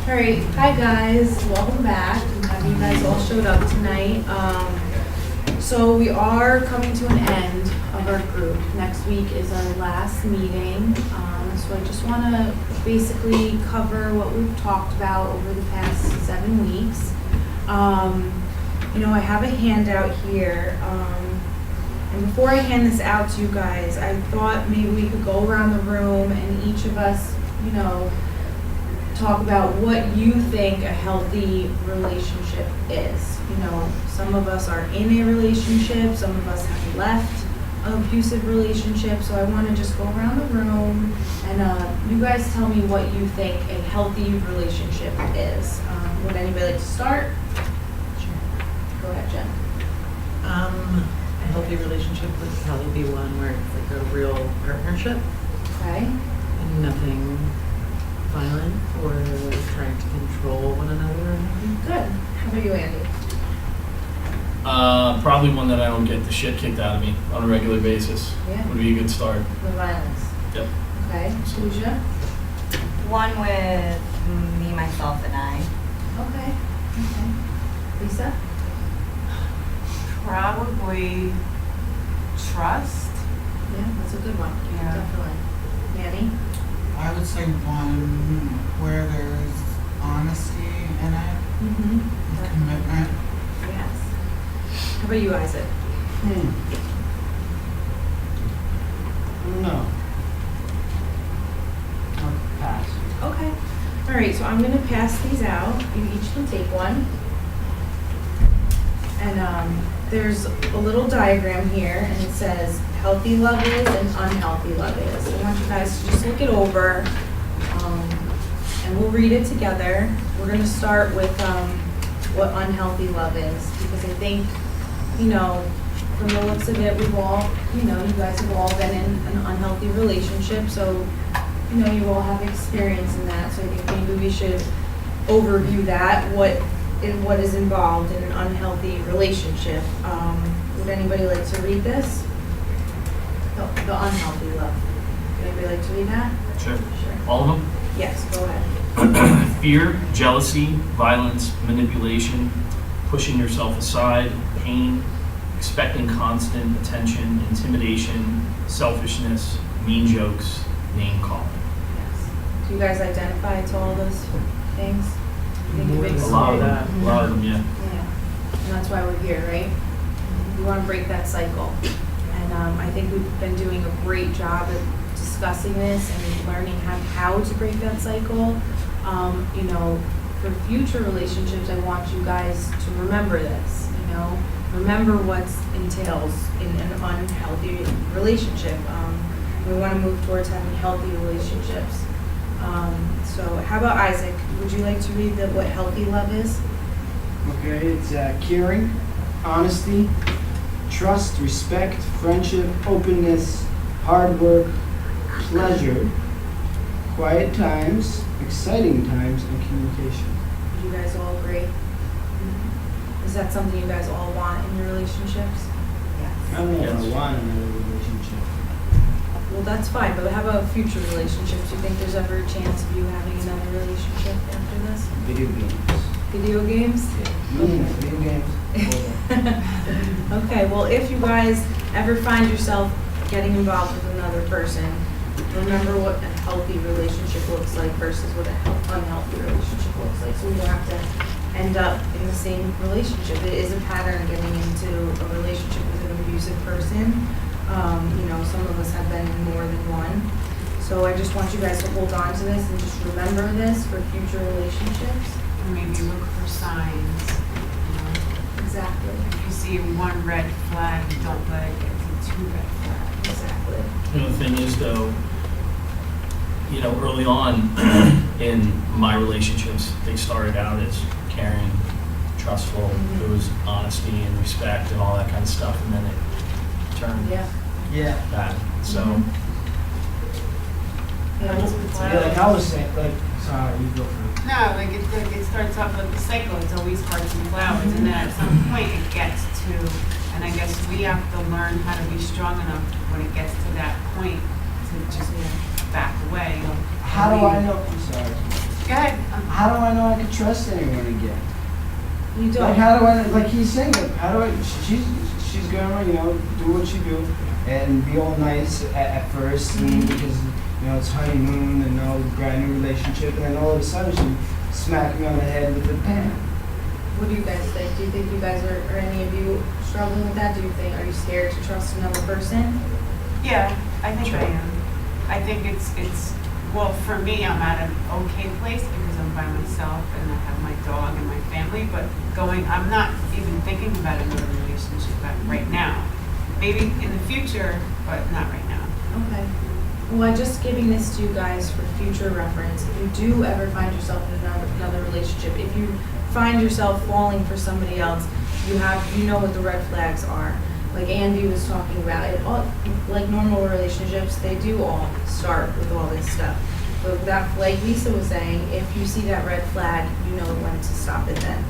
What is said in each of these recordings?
All right, hi guys, welcome back. I'm happy you guys all showed up tonight. So we are coming to an end of our group. Next week is our last meeting. So I just want to basically cover what we've talked about over the past 7 weeks. I have a handout here. And before I hand this out to you guys, I thought maybe we could go around the room and each of us, talk about what you think a healthy relationship is. Some of us are in a relationship, some of us have left an abusive relationship, so I want to just go around the room and you guys tell me what you think a healthy relationship is. Would anybody like to start? Sure. Go ahead, Jen. A healthy relationship would probably be one where it's like a real partnership. Okay. And nothing violent or trying to control one another or anything. Good. How about you, Andy? Probably one that I don't get the shit kicked out of me on a regular basis. Yeah. Would be a good start. The violence. Yep. Okay. Lucia? One with me, myself, and I. Okay. Lisa? Probably trust. Yeah, that's a good one. Yeah. Definitely. Manny? I would say one where there's honesty in it, Mm-hmm. and commitment. Yes. How about you, Isaac? No. I'll pass. Okay. All right, so I'm gonna pass these out. You each can take one. And there's a little diagram here, and it says healthy love is and unhealthy love is. I want you guys to just look it over, and we'll read it together. We're gonna start with what unhealthy love is, because I think, from the looks of it, we've all, you guys have all been in an unhealthy relationship, so, you all have experience in that, so I think maybe we should overview that, what is involved in an unhealthy relationship. Would anybody like to read this? The unhealthy love. Would anybody like to read that? Sure. Sure. All of them? Yes, go ahead. Fear, jealousy, violence, manipulation, pushing yourself aside, pain, expecting constant attention, intimidation, selfishness, mean jokes, name calling. Yes. Do you guys identify to all those things? You think it makes A lot of sense? that. A lot of them, yeah. Yeah, and that's why we're here, right? We want to break that cycle. And I think we've been doing a great job at discussing this and learning how to break that cycle. For future relationships, I want you guys to remember this, remember what entails in an unhealthy relationship. We want to move towards having healthy relationships. So how about Isaac? Would you like to read what healthy love is? Okay, it's caring, honesty, trust, respect, friendship, openness, hard work, pleasure, quiet times, exciting times, and communication. Would you guys all agree? Is that something you guys all want in your relationships? I don't know if I Yes. want another relationship. Well, that's fine, but how about future relationships? Do you think there's ever a chance of you having another relationship after this? Video games. Video games? Video games. Okay, well, if you guys ever find yourself getting involved with another person, remember what a healthy relationship looks like versus what an unhealthy relationship looks like. So we don't have to end up in the same relationship. It is a pattern getting into a relationship with an abusive person. Some of us have been in more than one. So I just want you guys to hold on to this and just remember this for future relationships. Or maybe look for signs. Exactly. If you see one red flag, don't let it get to 2 red flags. Exactly. The thing is, though, early on in my relationships, they started out as caring, trustful. Mhm. There was honesty and respect and all that kind of stuff, and then it turned Yeah. bad. So, Mhm. Yeah, Like I was saying, sorry, you go first. No, it starts off like the cycle. It's always hearts and flowers, and then at some point it gets to, and I guess we have to learn how to be strong enough when it gets to that point to just back away. How do I know? I'm sorry. Go ahead. How do I know I can trust anyone again? You Like, don't. how do I, like he's saying, how do I, she's gonna, do what she do and be all nice at first, and because, it's honeymoon and brand new relationship, and then all of a sudden she smacked me on the head with a pen. What do you guys think? Do you think you guys are any of you struggling with that? Are you scared to trust another person? Yeah, I think Sure. I am. I think it's, well, for me, I'm at an okay place because I'm by myself and I have my dog and my family, but I'm not even thinking about another relationship right now. Maybe in the future, but not right now. Okay. Well, I'm just giving this to you guys for future reference. If you do ever find yourself in another relationship, if you find yourself falling for somebody else, you know what the red flags are. Like Andy was talking about, like normal relationships, they do all start with all this stuff. But like Lisa was saying, if you see that red flag, you know when to stop it then.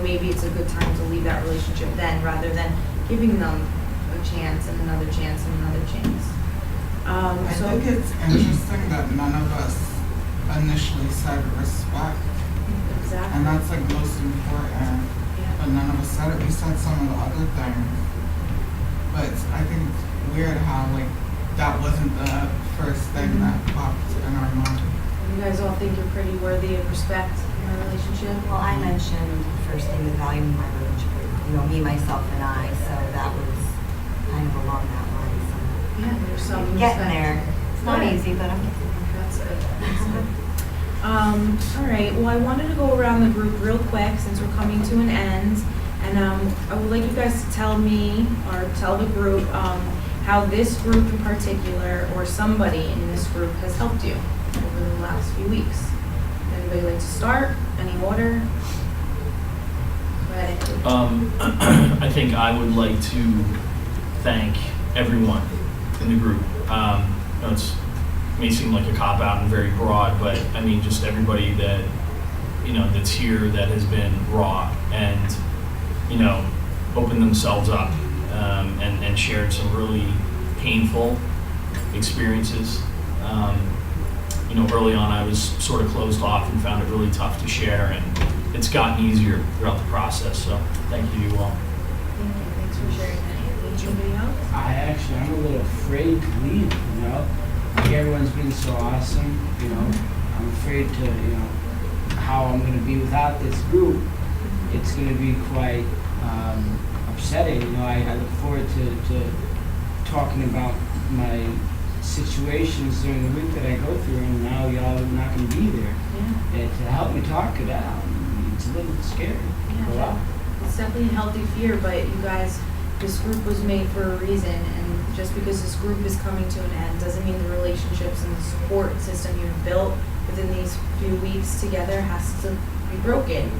Maybe it's a good time to leave that relationship then, rather than giving them a chance and another chance and another chance. I think it's interesting that none of us initially said respect, Exactly. and that's like most important. But none of us said it. We said some of the other things, but I think it's weird how like that wasn't the first thing that popped in our mind. You guys all think you're pretty worthy of respect in a relationship? Well, I mentioned first thing the value of my relationship, me, myself, and I, so that was kind of along that line. So Yeah, there's some getting respect. there. It's not Good. easy, but I'm getting there. That's good. That's good. All right, well, I wanted to go around the group real quick since we're coming to an end. And I would like you guys to tell me, or tell the group, how this group in particular, or somebody in this group has helped you over the last few weeks. Anybody like to start? Any order? Go ahead. I think I would like to thank everyone in the group. It may seem like a cop-out and very broad, but I mean just everybody that, that's here that has been raw and, opened themselves up and shared some really painful experiences. Early on I was sort of closed off and found it really tough to share, and it's gotten easier throughout the process, so thank you all. Thank you. Thanks for sharing that. Anybody else? I'm a little afraid to leave, Like everyone's been so awesome, I'm afraid to, how I'm gonna be without this group. It's gonna be quite upsetting, I look forward to talking about my situations during the week that I go through, and now y'all are not gonna be there. Yeah. And to help me talk it out, it's a little scary. Yeah. Go out. It's definitely a healthy fear, but you guys, this group was made for a reason, and just because this group is coming to an end doesn't mean the relationships and the support system you've built within these few weeks together has to be broken.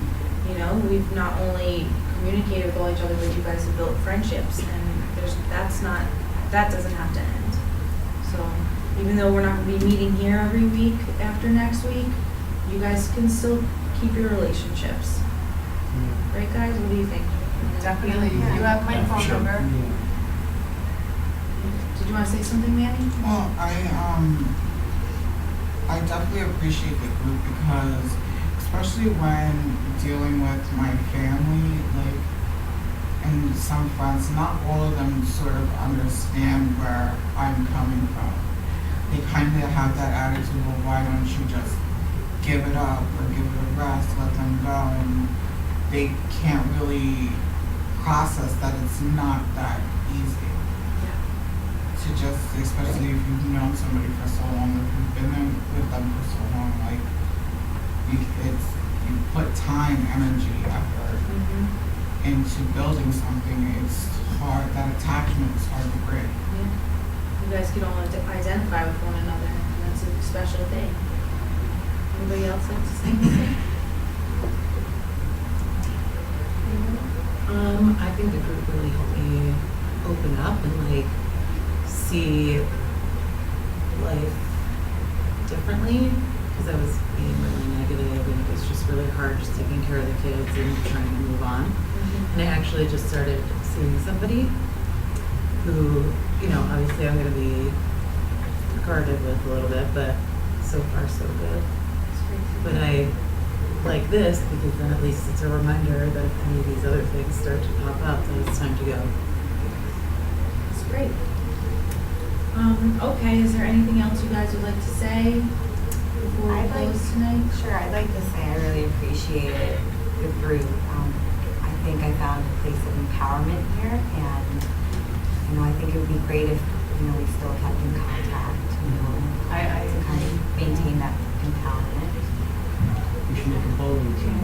We've not only communicated with all each other, but you guys have built friendships, and that doesn't have to end. So even though we're not going to be meeting here every week after next week, you guys can still keep your relationships. Right, guys? What do you think? Definitely. You have my Yeah, for phone sure. number. Did you want to say something, Manny? Well, I definitely appreciate the group because, especially when dealing with my family, and some friends, not all of them sort of understand where I'm coming from. They kind of have that attitude, well, why don't you just give it up or give it a rest, let them go, and they can't really process that it's not that easy. To just, especially if you've known somebody for so long, if you've been with them for so long, you put time, energy, effort into building something. It's hard. That attachment is hard to break. Yeah. You guys can all identify with one another, and that's a special thing. Anybody else like to say anything? I think the group really helped me open up and see life differently, because I was being really negative and it was just really hard just taking care of the kids and trying to move on. And I actually just started seeing somebody who, obviously I'm going to be guarded with a little bit, but so far so good. But I like this, because then at least it's a reminder that if any of these other things start to pop up, then it's time to go. That's great. Okay, is there anything else you guys would like to say before we I'd like- close tonight? Sure, I'd like to say I really appreciated the group. I think I found a place of empowerment here, and, you know, I think it would be great if, you know, we still kept in contact, you know, I to kind of maintain that empowerment. We should make a bowling team.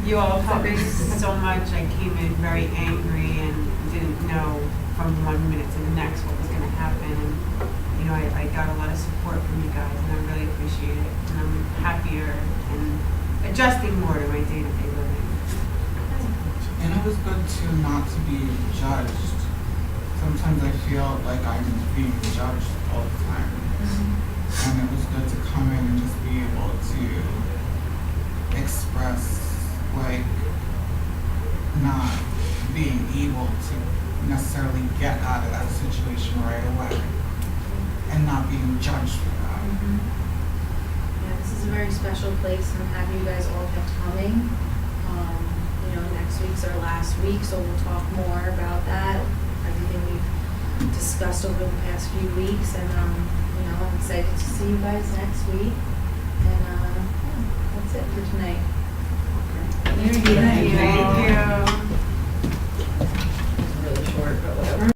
You all helped me so much. I came in very angry and didn't know from one minute to the next what was going to happen. And, you know, I got a lot of support from you guys, and I really appreciate it. And I'm happier and adjusting more to my day-to-day living. And it was good too not to be judged. Sometimes I feel like I'm being judged all the time. And it was good to come in and just be able to express, like, not being able to necessarily get out of that situation right away and not being judged for that. Yeah, this is a very special place, and I'm happy you guys all kept coming. You know, next week's our last week, so we'll talk more about that, everything we've discussed over the past few weeks, and, you know, I'm excited to see you guys next week. And, yeah, that's it for tonight. Thank you. Thank you.